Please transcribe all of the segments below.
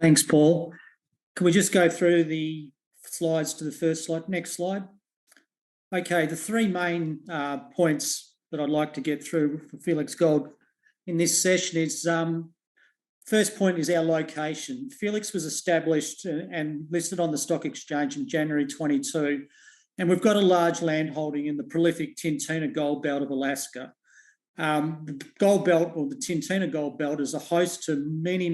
Thanks, Paul. Can we just go through the slides to the first slide? Next slide. Okay, the three main points that I'd like to get through for Felix Gold in this session is, first point is our location. Felix was established and listed on the stock exchange in January 22, and we've got a large land holding in the prolific Tintina Gold Belt of Alaska. The Gold Belt, or the Tintina Gold Belt, is a host to many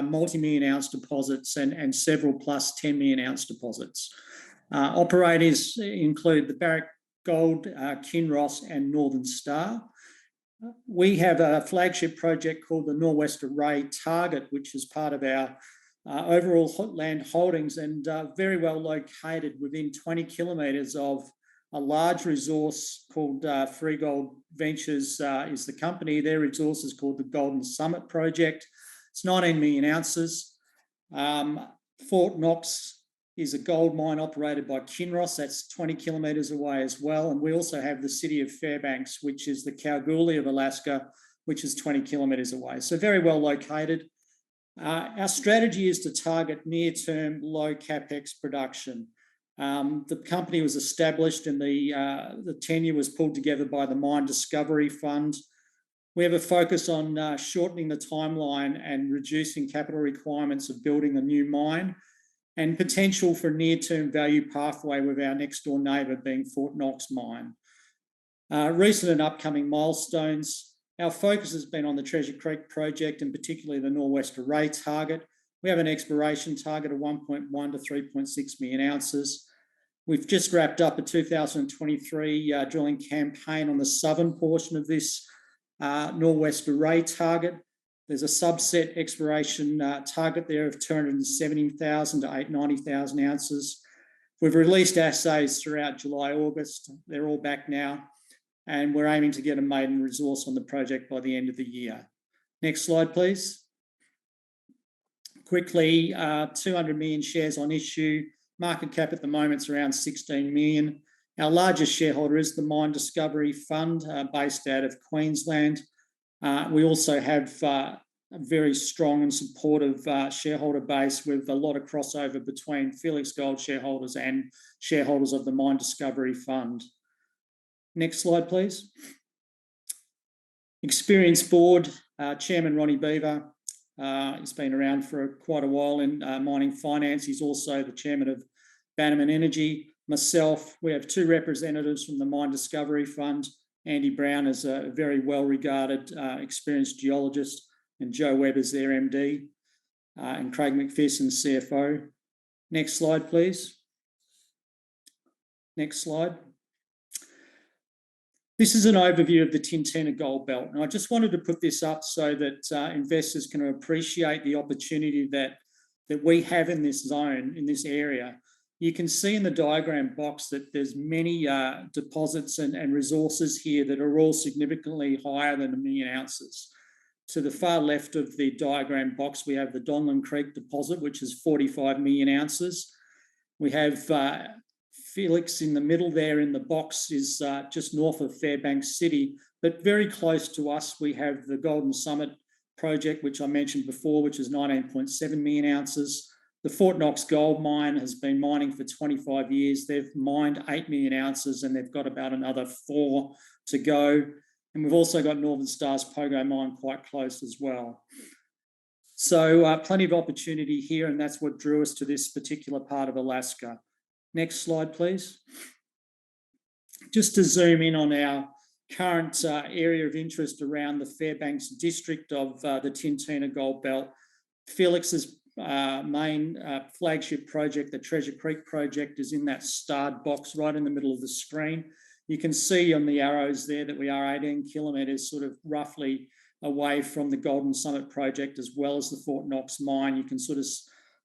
multi-million ounce deposits and several plus 10 million ounce deposits. Operators include the Barrick Gold, Kinross and Northern Star. We have a flagship project called the Northwest Array Target, which is part of our overall land holdings and very well located within 20 kilometres of a large resource called Free Gold Ventures is the company. Their resource is called the Golden Summit Project. It's 19 million ounces. Fort Knox is a gold mine operated by Kinross. That's 20 kilometres away as well. And we also have the city of Fairbanks, which is the Kalgoorlie of Alaska, which is 20 kilometres away. So very well located. Our strategy is to target near-term low capex production. The company was established and the tenure was pulled together by the Mine Discovery Fund. We have a focus on shortening the timeline and reducing capital requirements of building a new mine and potential for near-term value pathway with our next door neighbour being Fort Knox mine. Recent and upcoming milestones. Our focus has been on the Treasure Creek project and particularly the Northwest Array target. We have an exploration target of 1.1 to 3.6 million ounces. We've just wrapped up a 2023 drilling campaign on the southern portion of this Northwest Array target. There's a subset exploration target there of 270,000 to 890,000 ounces. We've released assays throughout July, August. They're all back now. And we're aiming to get a maiden resource on the project by the end of the year. Next slide, please. Quickly, 200 million shares on issue. Market cap at the moment is around 16 million. Our largest shareholder is the Mine Discovery Fund based out of Queensland. We also have a very strong and supportive shareholder base with a lot of crossover between Felix Gold shareholders and shareholders of the Mine Discovery Fund. Next slide, please. Experienced board, Chairman Ronnie Beaver. He's been around for quite a while in mining finance. He's also the chairman of Bannerman Energy. Myself, we have two representatives from the Mine Discovery Fund. Andy Brown is a very well-regarded, experienced geologist, and Joe Webb is their MD, and Craig McPherson, CFO. Next slide, please. Next slide. This is an overview of the Tintina Gold Belt. And I just wanted to put this up so that investors can appreciate the opportunity that we have in this zone, in this area. You can see in the diagram box that there's many deposits and resources here that are all significantly higher than 1 million ounces. To the far left of the diagram box, we have the Donlin Creek deposit, which is 45 million ounces. We have Felix in the middle there in the box is just north of Fairbanks City, but very close to us we have the Golden Summit project, which I mentioned before, which is 19.7 million ounces. The Fort Knox gold mine has been mining for 25 years. They've mined 8 million ounces and they've got about another 4 to go. And we've also got Northern Star's Pogo mine quite close as well. So plenty of opportunity here, and that's what drew us to this particular part of Alaska. Next slide, please. Just to zoom in on our current area of interest around the Fairbanks district of the Tintina Gold Belt. Felix's main flagship project, the Treasure Creek project, is in that starred box right in the middle of the screen. You can see on the arrows there that we are 18 kilometres sort of roughly away from the Golden Summit project as well as the Fort Knox mine. You can sort of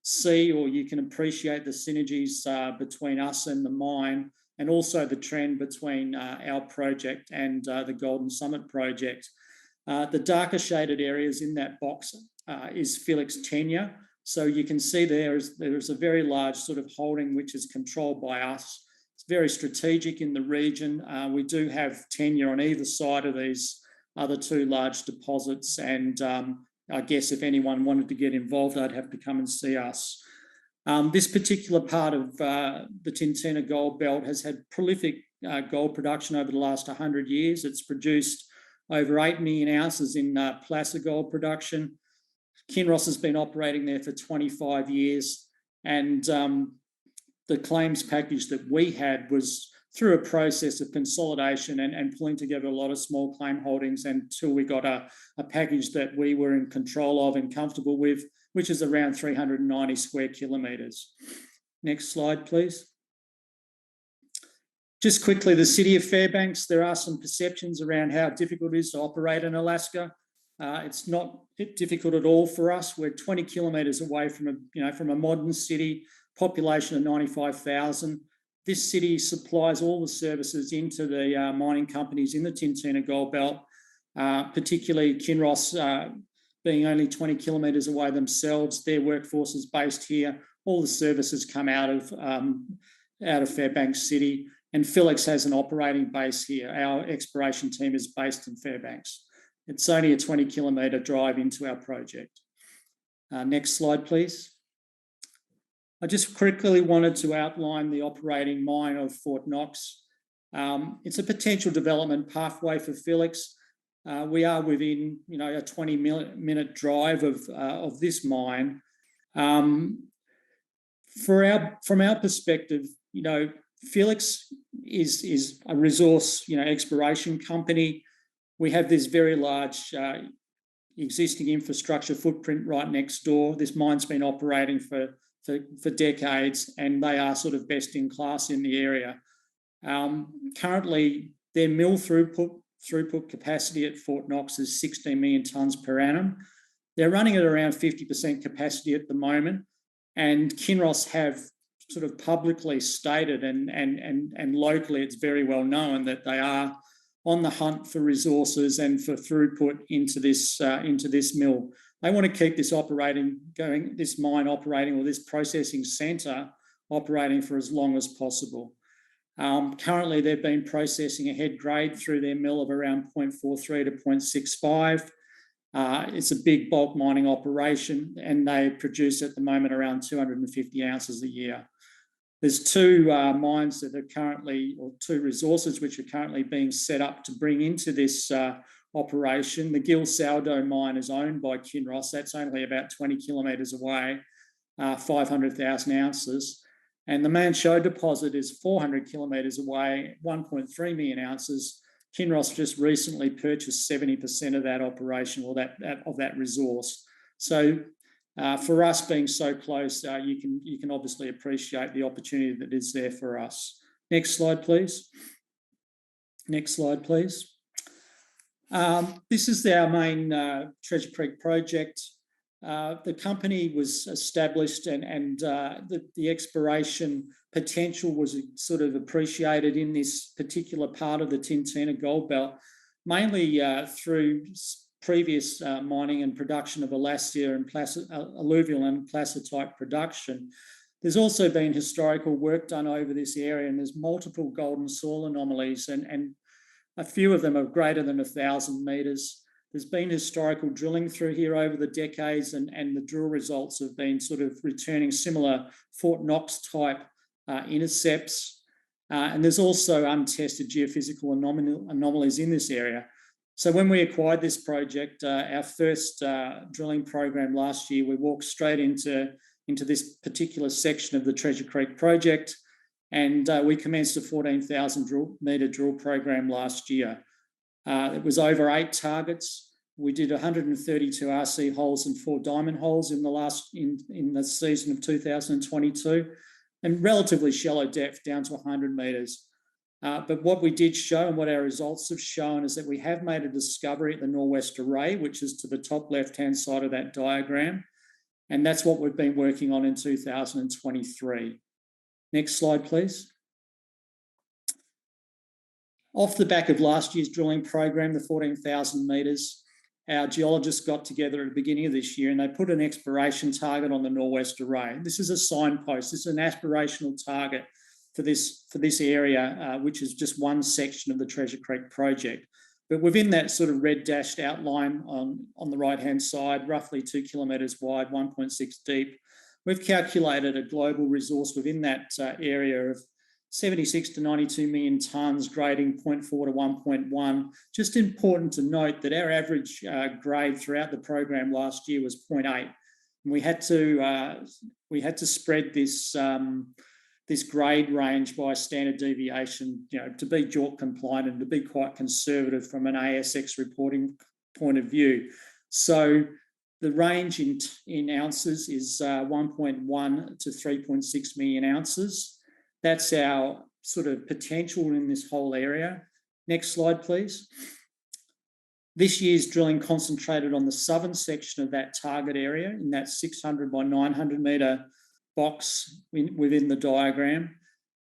see, or you can appreciate the synergies between us and the mine, and also the trend between our project and the Golden Summit project. The darker shaded areas in that box is Felix tenure. So you can see there's a very large sort of holding which is controlled by us. It's very strategic in the region. We do have tenure on either side of these other two large deposits, and I guess if anyone wanted to get involved, they'd have to come and see us. This particular part of the Tintina Gold Belt has had prolific gold production over the last 100 years. It's produced over 8 million ounces in placer gold production. Kinross has been operating there for 25 years, and the claims package that we had was through a process of consolidation and pulling together a lot of small claim holdings until we got a package that we were in control of and comfortable with, which is around 390 square kilometres. Next slide, please. Just quickly, the city of Fairbanks, there are some perceptions around how difficult it is to operate in Alaska. It's not difficult at all for us. We're 20 kilometres away from a modern city, population of 95,000. This city supplies all the services into the mining companies in the Tintina Gold Belt, particularly Kinross being only 20 kilometres away themselves. Their workforce is based here. All the services come out of Fairbanks City, and Felix has an operating base here. Our exploration team is based in Fairbanks. It's only a 20-kilometre drive into our project. Next slide, please. I just quickly wanted to outline the operating mine of Fort Knox. It's a potential development pathway for Felix. We are within, a 20-minute drive of this mine. From our perspective, Felix is a resource, exploration company. We have this very large existing infrastructure footprint right next door. This mine's been operating for decades, and they are sort of best in class in the area. Currently, their mill throughput capacity at Fort Knox is 16 million tonnes per annum. They're running at around 50% capacity at the moment, and Kinross have sort of publicly stated and locally it's very well known that they are on the hunt for resources and for throughput into this mill. They want to keep this mine operating, or this processing centre operating, for as long as possible. Currently, they've been processing a head grade through their mill of around 0.43 to 0.65. It's a big bulk mining operation, and they produce at the moment around 250 ounces a year. There's two mines that are currently, or two resources which are currently being set up to bring into this operation. The Gil Saldo mine is owned by Kinross. That's only about 20 kilometres away, 500,000 ounces. And the Manh Choh deposit is 400 kilometres away, 1.3 million ounces. Kinross just recently purchased 70% of that operation, or of that resource. So for us being so close, you can obviously appreciate the opportunity that is there for us. Next slide, please. Next slide, please. This is our main Treasure Creek project. The company was established, and the exploration potential was sort of appreciated in this particular part of the Tintina Gold Belt, mainly through previous mining and production of Alasia and alluvial and placer type production. There's also been historical work done over this area, and there's multiple golden soil anomalies, and a few of them are greater than 1,000 metres. There's been historical drilling through here over the decades, and the drill results have been sort of returning similar Fort Knox type intercepts. And there's also untested geophysical anomalies in this area. So when we acquired this project, our first drilling program last year, we walked straight into this particular section of the Treasure Creek project, and we commenced a 14,000 metre drill program last year. It was over 8 targets. We did 132 RC holes and 4 diamond holes in the season of 2022, and relatively shallow depth down to 100 metres. But what we did show, and what our results have shown, is that we have made a discovery at the Norwest Array, which is to the top left-hand side of that diagram, and that's what we've been working on in 2023. Next slide, please. Off the back of last year's drilling program, the 14,000 metres, our geologists got together at the beginning of this year, and they put an exploration target on the Norwest Array. This is a signpost. This is an aspirational target for this area, which is just one section of the Treasure Creek project. But within that sort of red dashed outline on the right-hand side, roughly 2 kilometres wide, 1.6 deep, we've calculated a global resource within that area of 76 to 92 million tonnes, grading 0.4 to 1.1. Just important to note that our average grade throughout the program last year was 0.8. And we had to spread this this grade range by standard deviation, to be JORC compliant and to be quite conservative from an ASX reporting point of view. So the range in ounces is 1.1 to 3.6 million ounces. That's our sort of potential in this whole area. Next slide, please. This year's drilling concentrated on the southern section of that target area in that 600 by 900 metre box within the diagram.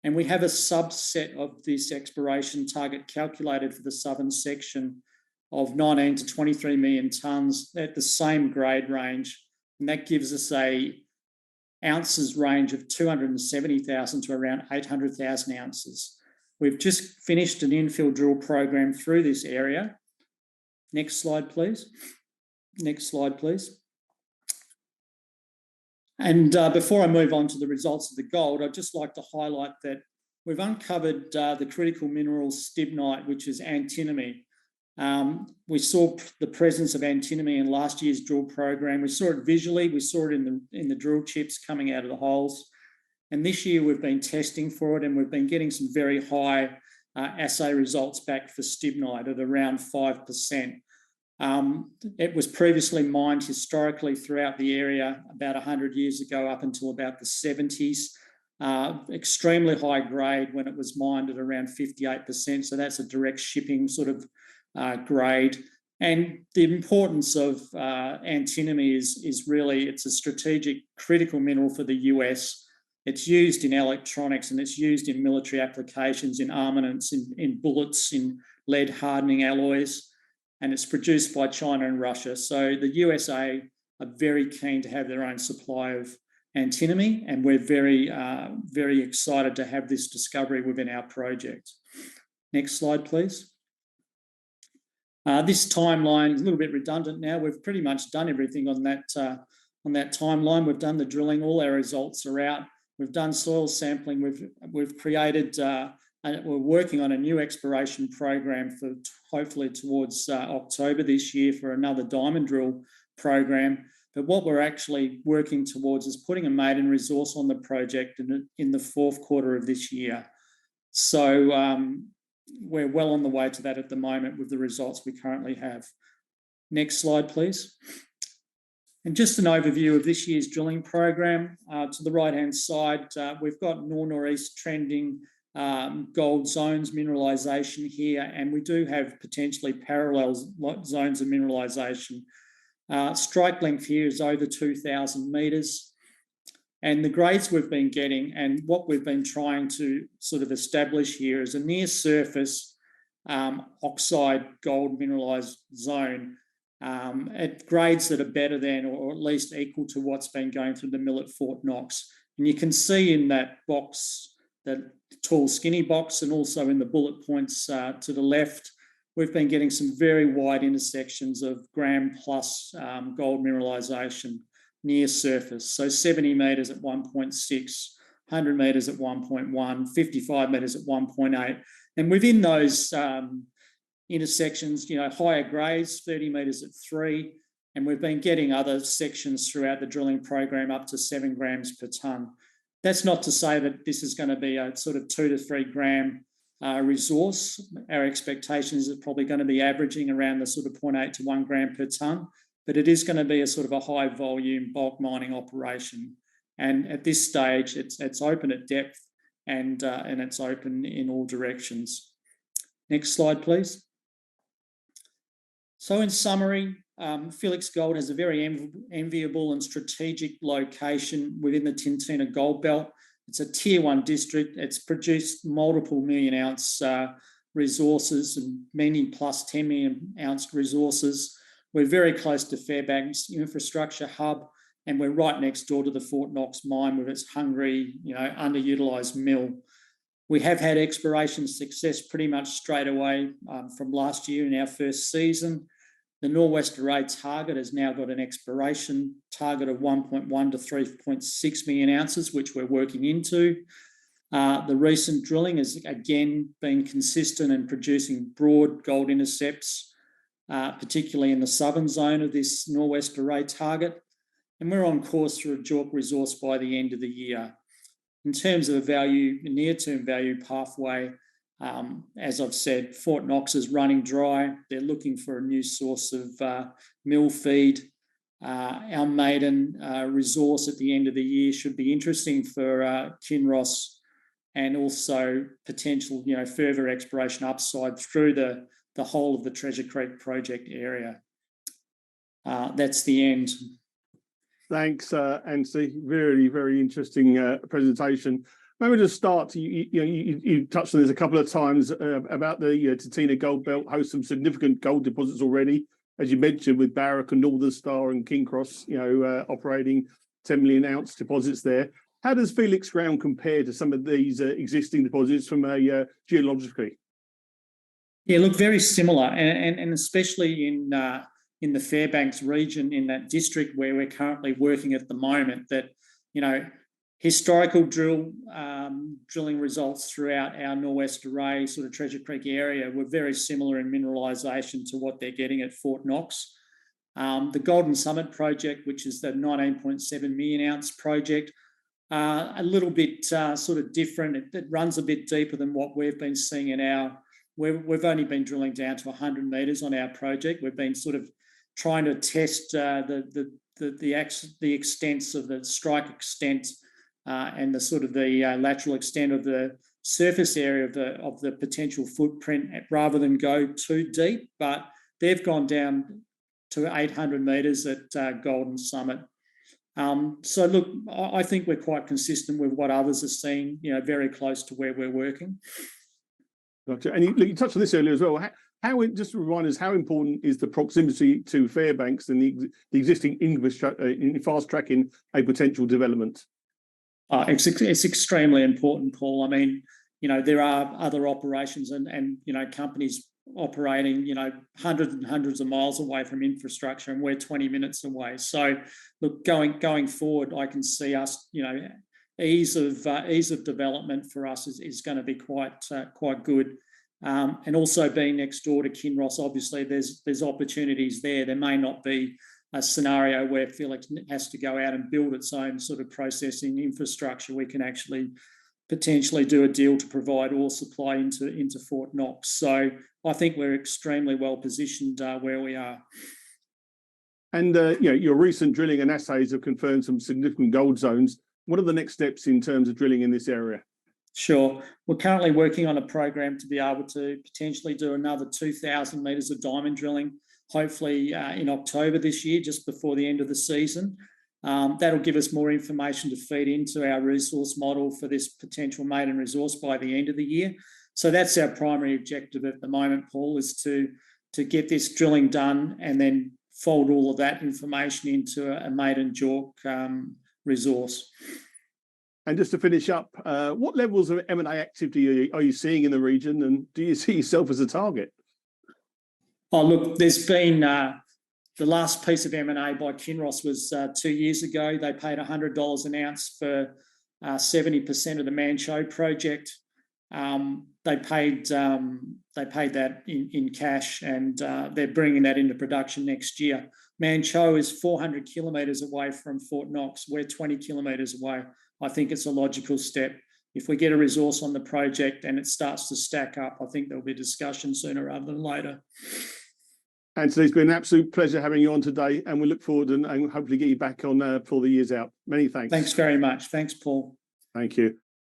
And we have a subset of this exploration target calculated for the southern section of 19 to 23 million tonnes at the same grade range. And that gives us a ounces range of 270,000 to around 800,000 ounces. We've just finished an infill drill program through this area. Next slide, please. Next slide, please. And before I move on to the results of the gold, I'd just like to highlight that we've uncovered the critical mineral stibnite, which is antimony. We saw the presence of antimony in last year's drill program. We saw it visually. We saw it in the drill chips coming out of the holes. And this year we've been testing for it, and we've been getting some very high assay results back for stibnite at around 5%. It was previously mined historically throughout the area about 100 years ago up until about the 70s. Extremely high grade when it was mined at around 58%. So that's a direct shipping sort of grade. And the importance of antimony is really, it's a strategic critical mineral for the US. It's used in electronics, and it's used in military applications, in armaments, in bullets, in lead hardening alloys. And it's produced by China and Russia. So the USA are very keen to have their own supply of antimony, and we're very, very excited to have this discovery within our project. Next slide, please. This timeline is a little bit redundant now. We've pretty much done everything on that timeline. We've done the drilling. All our results are out. We've done soil sampling. We've created. We're working on a new exploration program for hopefully towards October this year for another diamond drill program. But what we're actually working towards is putting a maiden resource on the project in the fourth quarter of this year. So we're well on the way to that at the moment with the results we currently have. Next slide, please. And just an overview of this year's drilling program. To the right-hand side, we've got north-northeast trending gold zones mineralisation here, and we do have potentially parallel zones of mineralisation. Strike length here is over 2,000 metres, and the grades we've been getting and what we've been trying to sort of establish here is a near surface oxide gold mineralised zone at grades that are better than or at least equal to what's been going through the mill at Fort Knox. And you can see in that box, that tall skinny box, and also in the bullet points to the left, we've been getting some very wide intersections of gram plus gold mineralisation near surface. So 70 metres at 1.6, 100 metres at 1.1, 55 metres at 1.8. And within those intersections, higher grades, 30 metres at 3, and we've been getting other sections throughout the drilling program up to 7 grams per tonne. That's not to say that this is going to be a sort of 2 to 3 gram resource. Our expectation is it's probably going to be averaging around the sort of 0.8 to 1 gram per tonne, but it is going to be a sort of a high volume bulk mining operation. And at this stage, it's open at depth and it's open in all directions. Next slide, please. So in summary, Felix Gold has a very enviable and strategic location within the Tintina Gold Belt. It's a tier 1 district. It's produced multiple million ounce resources and many plus 10 million ounce resources. We're very close to Fairbanks infrastructure hub, and we're right next door to the Fort Knox mine with its hungry, underutilised mill. We have had exploration success pretty much straight away from last year in our first season. The Northwest Array target has now got an exploration target of 1.1 to 3.6 million ounces, which we're working into. The recent drilling has again been consistent and producing broad gold intercepts, particularly in the southern zone of this Northwest Array target. And we're on course for a JORC resource by the end of the year. In terms of a near-term value pathway, as I've said, Fort Knox is running dry. They're looking for a new source of mill feed. Our maiden resource at the end of the year should be interesting for Kinross, and also potential, further exploration upside through the whole of the Treasure Creek project area. That's the end. Thanks, Anthony. Very, very interesting presentation. Maybe to start, you touched on this a couple of times about the Tintina Gold Belt hosts some significant gold deposits already, as you mentioned, with Barrick and Northern Star and King Cross, operating 10 million ounce deposits there. How does Felix ground compare to some of these existing deposits from a geologically? Yeah, look, very similar, and especially in the Fairbanks region, in that district where we're currently working at the moment, that, historical drilling results throughout our Northwest Array sort of Treasure Creek area were very similar in mineralisation to what they're getting at Fort Knox. The Golden Summit project, which is the 19.7 million ounce project, a little bit sort of different. It runs a bit deeper than what we've been seeing in our... We've only been drilling down to 100 metres on our project. We've been sort of trying to test the extents of the strike extent and the sort of the lateral extent of the surface area of the potential footprint, rather than go too deep. But they've gone down to 800 metres at Golden Summit. So look, I think we're quite consistent with what others are seeing, very close to where we're working. Gotcha. And you touched on this earlier as well. How just to remind us, how important is the proximity to Fairbanks and the existing in fast tracking a potential development? It's extremely important, Paul. I mean, there are other operations and companies operating, hundreds and hundreds of miles away from infrastructure, and we're 20 minutes away. So, look, going forward, I can see us, ease of development for us is going to be quite good. And also being next door to Kinross, obviously there's opportunities there. There may not be a scenario where Felix has to go out and build its own sort of processing infrastructure. We can actually potentially do a deal to provide ore supply into Fort Knox. So I think we're extremely well positioned where we are. And your recent drilling and assays have confirmed some significant gold zones. What are the next steps in terms of drilling in this area? Sure. We're currently working on a program to be able to potentially do another 2,000 metres of diamond drilling, hopefully in October this year, just before the end of the season. That'll give us more information to feed into our resource model for this potential maiden resource by the end of the year. So that's our primary objective at the moment, Paul, is to get this drilling done and then fold all of that information into a maiden JORC resource. And just to finish up, what levels of M&A activity are you seeing in the region, and do you see yourself as a target? Oh, look, there's been the last piece of M&A by Kinross was 2 years ago. They paid $100 an ounce for 70% of the Manh Choh project. They paid that in cash, and they're bringing that into production next year. Manh Choh is 400 kilometres away from Fort Knox. We're 20 kilometres away. I think it's a logical step. If we get a resource on the project and it starts to stack up, I think there'll be discussion sooner rather than later. Anthony, it's been an absolute pleasure having you on today, and we look forward and hopefully get you back on for the years out. Many thanks. Thanks very much. Thanks, Paul. Thank you.